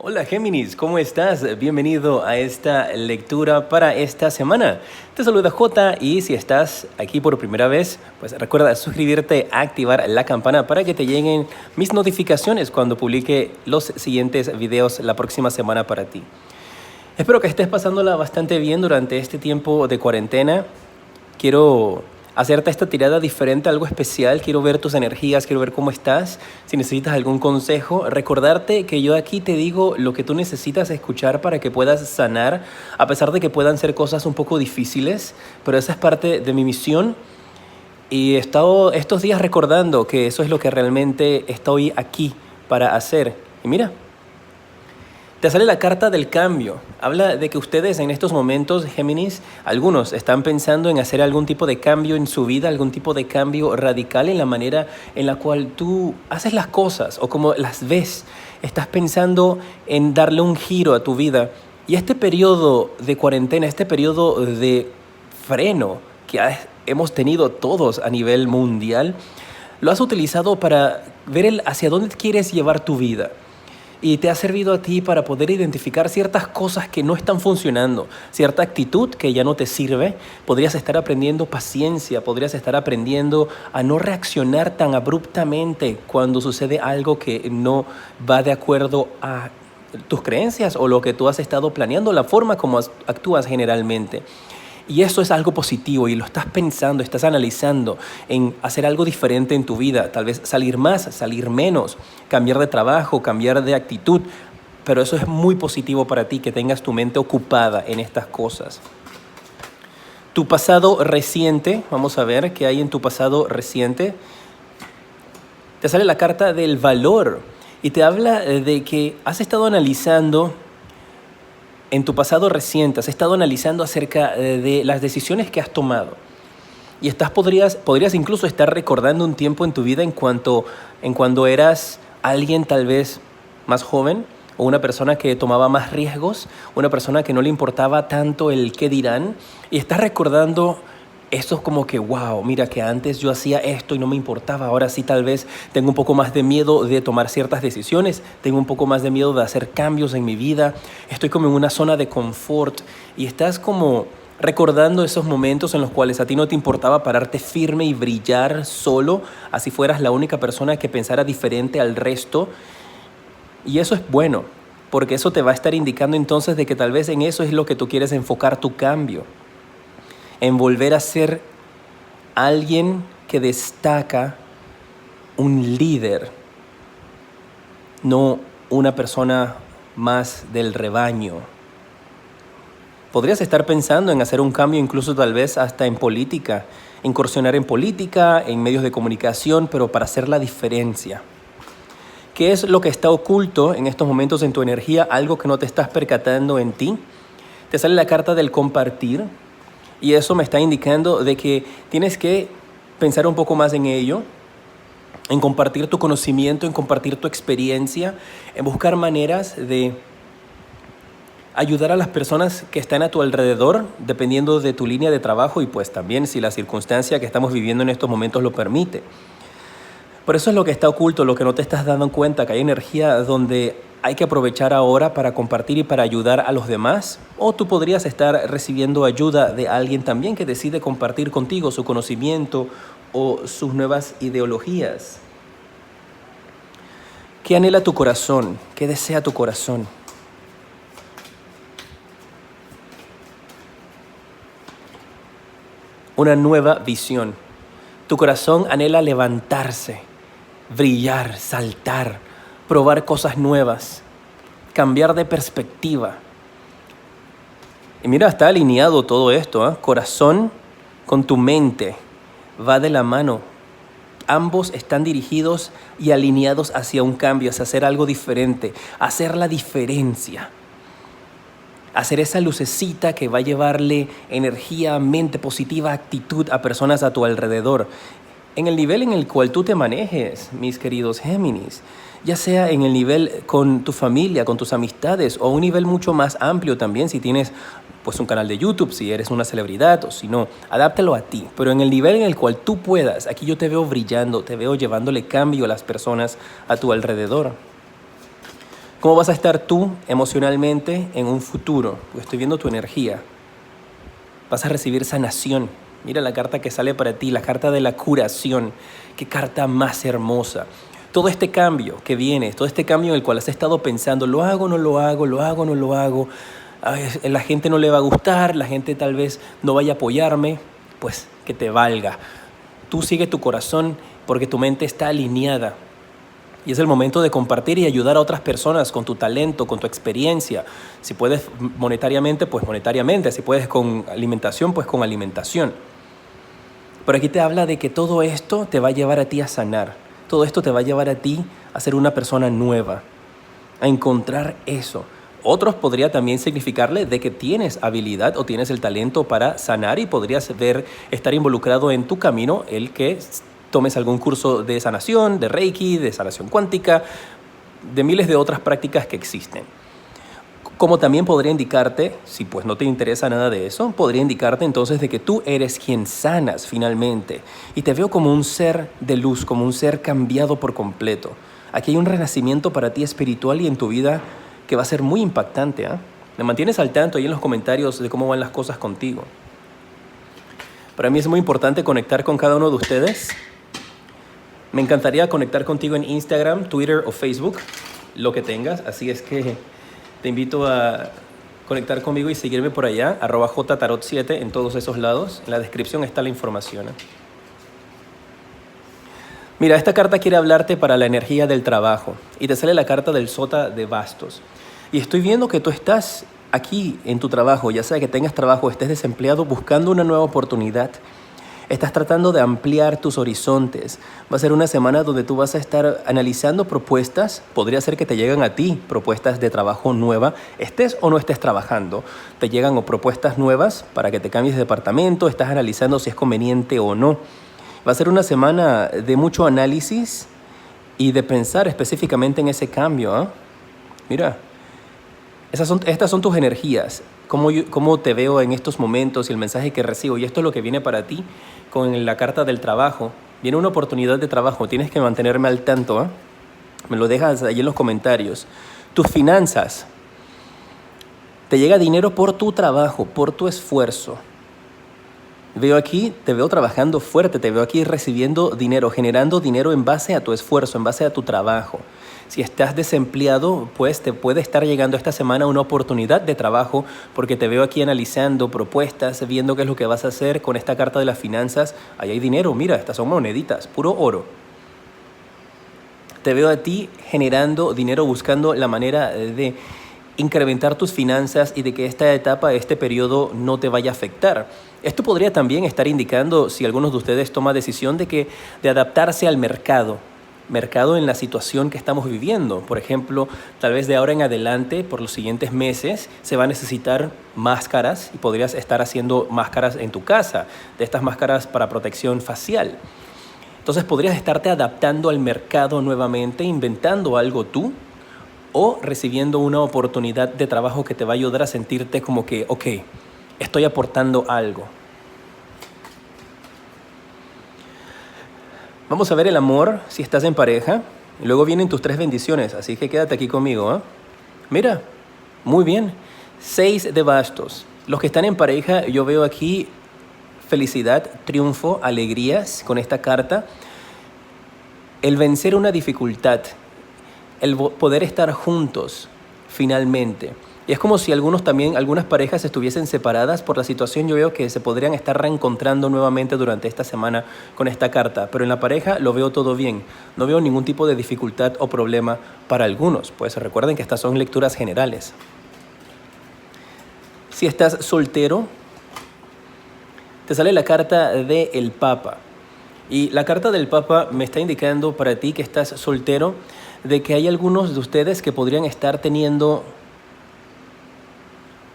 Hola Géminis, ¿cómo estás? Bienvenido a esta lectura para esta semana. Te saluda Jota y si estás aquí por primera vez, pues recuerda suscribirte, activar la campana para que te lleguen mis notificaciones cuando publique los siguientes videos la próxima semana para ti. Espero que estés pasándola bastante bien durante este tiempo de cuarentena. Quiero hacerte esta tirada diferente, algo especial. Quiero ver tus energías, quiero ver cómo estás. Si necesitas algún consejo, recordarte que yo aquí te digo lo que tú necesitas escuchar para que puedas sanar, a pesar de que puedan ser cosas un poco difíciles, pero esa es parte de mi misión. Y he estado estos días recordando que eso es lo que realmente estoy aquí para hacer. Y mira, te sale la carta del cambio. Habla de que ustedes en estos momentos, Géminis, algunos están pensando en hacer algún tipo de cambio en su vida, algún tipo de cambio radical en la manera en la cual tú haces las cosas o como las ves. Estás pensando en darle un giro a tu vida. Y este periodo de cuarentena, este periodo de freno que hemos tenido todos a nivel mundial, lo has utilizado para ver hacia dónde quieres llevar tu vida. Y te ha servido a ti para poder identificar ciertas cosas que no están funcionando, cierta actitud que ya no te sirve. Podrías estar aprendiendo paciencia, podrías estar aprendiendo a no reaccionar tan abruptamente cuando sucede algo que no va de acuerdo a tus creencias o lo que tú has estado planeando, la forma como actúas generalmente. Y eso es algo positivo y lo estás pensando, estás analizando en hacer algo diferente en tu vida, tal vez salir más, salir menos, cambiar de trabajo, cambiar de actitud, pero eso es muy positivo para ti, que tengas tu mente ocupada en estas cosas. Tu pasado reciente, vamos a ver qué hay en tu pasado reciente. Te sale la carta del valor y te habla de que has estado analizando en tu pasado reciente, has estado analizando acerca de las decisiones que has tomado. Y podrías incluso estar recordando un tiempo en tu vida en cuando eras alguien tal vez más joven o una persona que tomaba más riesgos, una persona que no le importaba tanto el qué dirán. Y estás recordando esto como que, wow, mira que antes yo hacía esto y no me importaba. Ahora sí tal vez tengo un poco más de miedo de tomar ciertas decisiones. Tengo un poco más de miedo de hacer cambios en mi vida. Estoy como en una zona de confort y estás como recordando esos momentos en los cuales a ti no te importaba pararte firme y brillar solo, así fueras la única persona que pensara diferente al resto. Y eso es bueno, porque eso te va a estar indicando entonces de que tal vez en eso es lo que tú quieres enfocar tu cambio, en volver a ser alguien que destaca, un líder, no una persona más del rebaño. Podrías estar pensando en hacer un cambio incluso tal vez hasta en política, incursionar en política, en medios de comunicación, pero para hacer la diferencia. ¿Qué es lo que está oculto en estos momentos en tu energía? Algo que no te estás percatando en ti. Te sale la carta del compartir. Y eso me está indicando de que tienes que pensar un poco más en ello, en compartir tu conocimiento, en compartir tu experiencia, en buscar maneras de ayudar a las personas que están a tu alrededor, dependiendo de tu línea de trabajo y pues también si la circunstancia que estamos viviendo en estos momentos lo permite. Por eso es lo que está oculto, lo que no te estás dando cuenta, que hay energía donde hay que aprovechar ahora para compartir y para ayudar a los demás. O tú podrías estar recibiendo ayuda de alguien también que decide compartir contigo su conocimiento o sus nuevas ideologías. ¿Qué anhela tu corazón? ¿Qué desea tu corazón? Una nueva visión. Tu corazón anhela levantarse, brillar, saltar, probar cosas nuevas, cambiar de perspectiva. Y mira, está alineado todo esto, ¿eh? Corazón con tu mente va de la mano. Ambos están dirigidos y alineados hacia un cambio, hacia hacer algo diferente, hacer la diferencia. Hacer esa lucecita que va a llevarle energía, mente positiva, actitud a personas a tu alrededor. En el nivel en el cual tú te manejes, mis queridos Géminis, ya sea en el nivel con tu familia, con tus amistades o un nivel mucho más amplio también, si tienes pues un canal de YouTube, si eres una celebridad o si no, adáptalo a ti. Pero en el nivel en el cual tú puedas, aquí yo te veo brillando, te veo llevándole cambio a las personas a tu alrededor. ¿Cómo vas a estar tú emocionalmente en un futuro? Pues estoy viendo tu energía. Vas a recibir sanación. Mira la carta que sale para ti, la carta de la curación. Qué carta más hermosa. Todo este cambio que viene, todo este cambio en el cual has estado pensando, ¿lo hago, no lo hago, lo hago, no lo hago? Ay, la gente no le va a gustar, la gente tal vez no vaya a apoyarme. Pues que te valga. Tú sigue tu corazón porque tu mente está alineada. Y es el momento de compartir y ayudar a otras personas con tu talento, con tu experiencia. Si puedes monetariamente, pues monetariamente. Si puedes con alimentación, pues con alimentación. Pero aquí te habla de que todo esto te va a llevar a ti a sanar. Todo esto te va a llevar a ti a ser una persona nueva, a encontrar eso. Otros podría también significarle de que tienes habilidad o tienes el talento para sanar y podrías estar involucrado en tu camino el que tomes algún curso de sanación, de Reiki, de sanación cuántica, de miles de otras prácticas que existen. Como también podría indicarte, si pues no te interesa nada de eso, podría indicarte entonces de que tú eres quien sanas finalmente. Y te veo como un ser de luz, como un ser cambiado por completo. Aquí hay un renacimiento para ti espiritual y en tu vida que va a ser muy impactante. ¿Eh? Me mantienes al tanto ahí en los comentarios de cómo van las cosas contigo. Para mí es muy importante conectar con cada uno de ustedes. Me encantaría conectar contigo en Instagram, Twitter o Facebook, lo que tengas. Así es que te invito a conectar conmigo y seguirme por allá, @jtarot7 en todos esos lados. En la descripción está la información. Mira, esta carta quiere hablarte para la energía del trabajo y te sale la carta del Sota de Bastos. Y estoy viendo que tú estás aquí en tu trabajo, ya sea que tengas trabajo o estés desempleado, buscando una nueva oportunidad. Estás tratando de ampliar tus horizontes. Va a ser una semana donde tú vas a estar analizando propuestas. Podría ser que te lleguen a ti propuestas de trabajo nueva. Estés o no estés trabajando, te llegan propuestas nuevas para que te cambies de departamento. Estás analizando si es conveniente o no. Va a ser una semana de mucho análisis y de pensar específicamente en ese cambio. ¿Eh? Mira, estas son tus energías. Cómo te veo en estos momentos y el mensaje que recibo. Y esto es lo que viene para ti con la carta del trabajo. Viene una oportunidad de trabajo. Tienes que mantenerme al tanto. ¿Eh? Me lo dejas ahí en los comentarios. Tus finanzas. Te llega dinero por tu trabajo, por tu esfuerzo. Veo aquí, te veo trabajando fuerte, te veo aquí recibiendo dinero, generando dinero en base a tu esfuerzo, en base a tu trabajo. Si estás desempleado, pues te puede estar llegando esta semana una oportunidad de trabajo porque te veo aquí analizando propuestas, viendo qué es lo que vas a hacer con esta carta de las finanzas. Ahí hay dinero, mira, estas son moneditas, puro oro. Te veo a ti generando dinero, buscando la manera de incrementar tus finanzas y de que esta etapa, este periodo no te vaya a afectar. Esto podría también estar indicando, si algunos de ustedes toman decisión de adaptarse al mercado en la situación que estamos viviendo. Por ejemplo, tal vez de ahora en adelante, por los siguientes meses, se va a necesitar máscaras y podrías estar haciendo máscaras en tu casa, de estas máscaras para protección facial. Entonces podrías estarte adaptando al mercado nuevamente, inventando algo tú, o recibiendo una oportunidad de trabajo que te va a ayudar a sentirte como que, ok, estoy aportando algo. Vamos a ver el amor si estás en pareja. Y luego vienen tus 3 bendiciones, así que quédate aquí conmigo. ¿Eh? Mira, muy bien. 6 de bastos. Los que están en pareja, yo veo aquí felicidad, triunfo, alegrías con esta carta. El vencer una dificultad. El poder estar juntos finalmente. Y es como si algunas parejas estuviesen separadas por la situación. Yo veo que se podrían estar reencontrando nuevamente durante esta semana con esta carta. Pero en la pareja lo veo todo bien. No veo ningún tipo de dificultad o problema para algunos. Pues recuerden que estas son lecturas generales. Si estás soltero, te sale la carta del Papa. Y la carta del Papa me está indicando para ti que estás soltero, de que hay algunos de ustedes que podrían estar teniendo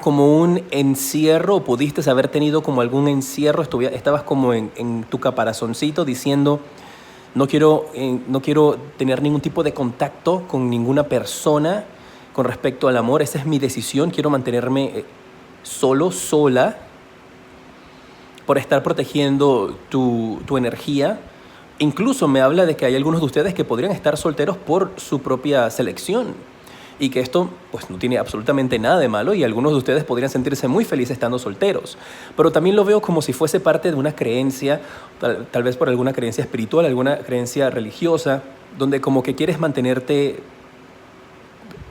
como un encierro, o pudiste haber tenido como algún encierro, estabas como en tu caparazoncito diciendo, no quiero tener ningún tipo de contacto con ninguna persona con respecto al amor, esa es mi decisión, quiero mantenerme solo, sola, por estar protegiendo tu energía. Incluso me habla de que hay algunos de ustedes que podrían estar solteros por su propia selección. y que esto pues no tiene absolutamente nada de malo y algunos de ustedes podrían sentirse muy felices estando solteros. Pero también lo veo como si fuese parte de una creencia, tal vez por alguna creencia espiritual, alguna creencia religiosa, donde como que quieres mantenerte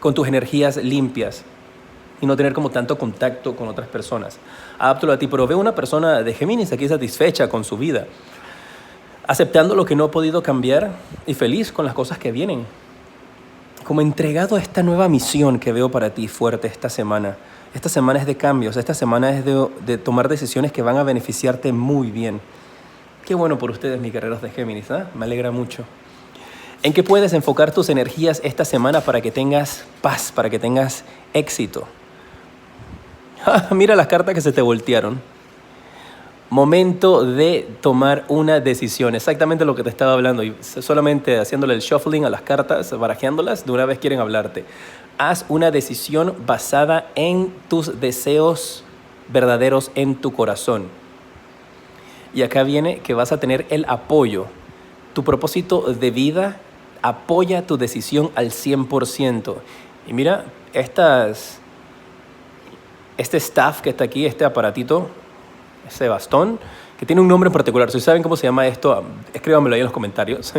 con tus energías limpias y no tener como tanto contacto con otras personas. Adaptalo a ti, pero veo una persona de Géminis aquí satisfecha con su vida, aceptando lo que no ha podido cambiar y feliz con las cosas que vienen. Como entregado a esta nueva misión que veo para ti fuerte esta semana. Esta semana es de cambios, esta semana es de tomar decisiones que van a beneficiarte muy bien. Qué bueno por ustedes, mis guerreros de Géminis, ¿eh? Me alegra mucho. ¿En qué puedes enfocar tus energías esta semana para que tengas paz, para que tengas éxito? Mira las cartas que se te voltearon. Momento de tomar una decisión, exactamente lo que te estaba hablando, y solamente haciéndole el shuffling a las cartas, barajeándolas, de una vez quieren hablarte. Haz una decisión basada en tus deseos verdaderos en tu corazón. Y acá viene que vas a tener el apoyo. Tu propósito de vida apoya tu decisión al 100%. Y mira, este staff que está aquí, este aparatito, ese bastón, que tiene un nombre en particular. Si saben cómo se llama esto, escríbanmelo ahí en los comentarios.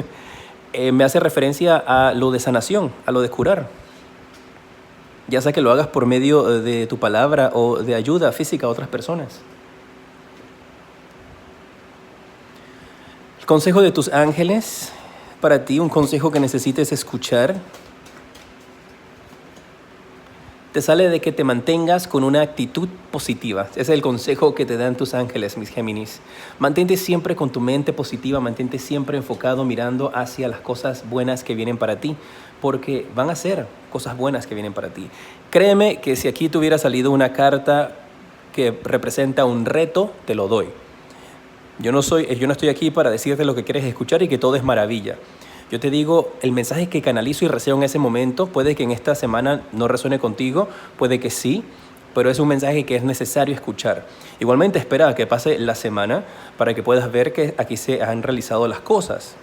Me hace referencia a lo de sanación, a lo de curar. Ya sea que lo hagas por medio de tu palabra o de ayuda física a otras personas. El consejo de tus ángeles para ti, un consejo que necesites escuchar. Te sale de que te mantengas con una actitud positiva. Ese es el consejo que te dan tus ángeles, mis Géminis. Mantente siempre con tu mente positiva, mantente siempre enfocado mirando hacia las cosas buenas que vienen para ti, porque van a ser cosas buenas que vienen para ti. Créeme que si aquí te hubiera salido una carta que representa un reto, te lo doy. Yo no estoy aquí para decirte lo que quieres escuchar y que todo es maravilla. Yo te digo, el mensaje que canalizo y recibo en ese momento, puede que en esta semana no resuene contigo, puede que sí, pero es un mensaje que es necesario escuchar. Igualmente espera a que pase la semana para que puedas ver que aquí se han realizado las cosas.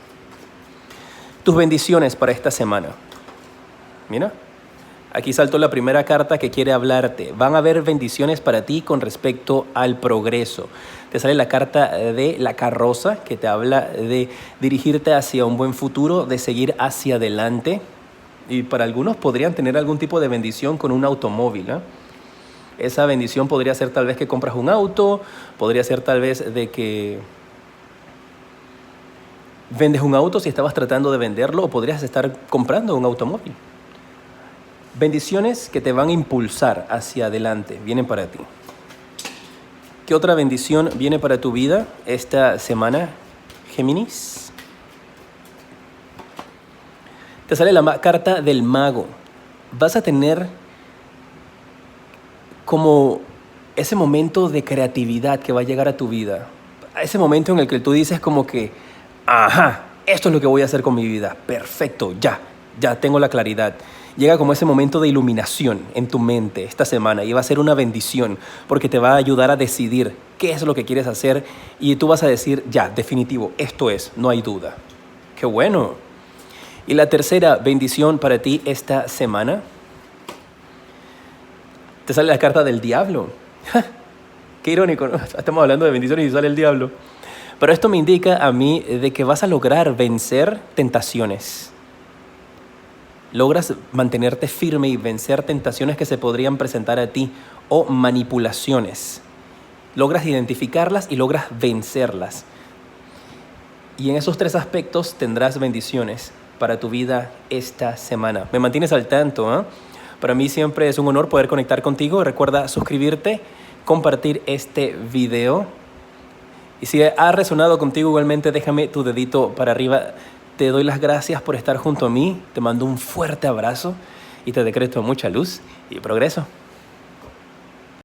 Tus bendiciones para esta semana. Mira, aquí saltó la primera carta que quiere hablarte. Van a haber bendiciones para ti con respecto al progreso. Te sale la carta de la carroza, que te habla de dirigirte hacia un buen futuro, de seguir hacia adelante. Y para algunos podrían tener algún tipo de bendición con un automóvil, ¿eh? Esa bendición podría ser tal vez que compras un auto, podría ser tal vez de que vendes un auto si estabas tratando de venderlo, o podrías estar comprando un automóvil. Bendiciones que te van a impulsar hacia adelante, vienen para ti. ¿Qué otra bendición viene para tu vida esta semana, Géminis? Te sale la carta del mago. Vas a tener como ese momento de creatividad que va a llegar a tu vida. Ese momento en el que tú dices como que, ajá, esto es lo que voy a hacer con mi vida. Perfecto, ya tengo la claridad. Llega como ese momento de iluminación en tu mente esta semana y va a ser una bendición porque te va a ayudar a decidir qué es lo que quieres hacer y tú vas a decir, ya, definitivo, esto es, no hay duda. ¡Qué bueno! Y la tercera bendición para ti esta semana, te sale la carta del diablo. Qué irónico, ¿no? Estamos hablando de bendiciones y sale el diablo. Pero esto me indica a mí de que vas a lograr vencer tentaciones. Logras mantenerte firme y vencer tentaciones que se podrían presentar a ti o manipulaciones. Logras identificarlas y logras vencerlas. Y en esos tres aspectos tendrás bendiciones para tu vida esta semana. Me mantienes al tanto, ¿eh? Para mí siempre es un honor poder conectar contigo. Recuerda suscribirte, compartir este video. Y si ha resonado contigo igualmente, déjame tu dedito para arriba. Te doy las gracias por estar junto a mí, te mando un fuerte abrazo y te decreto mucha luz y progreso.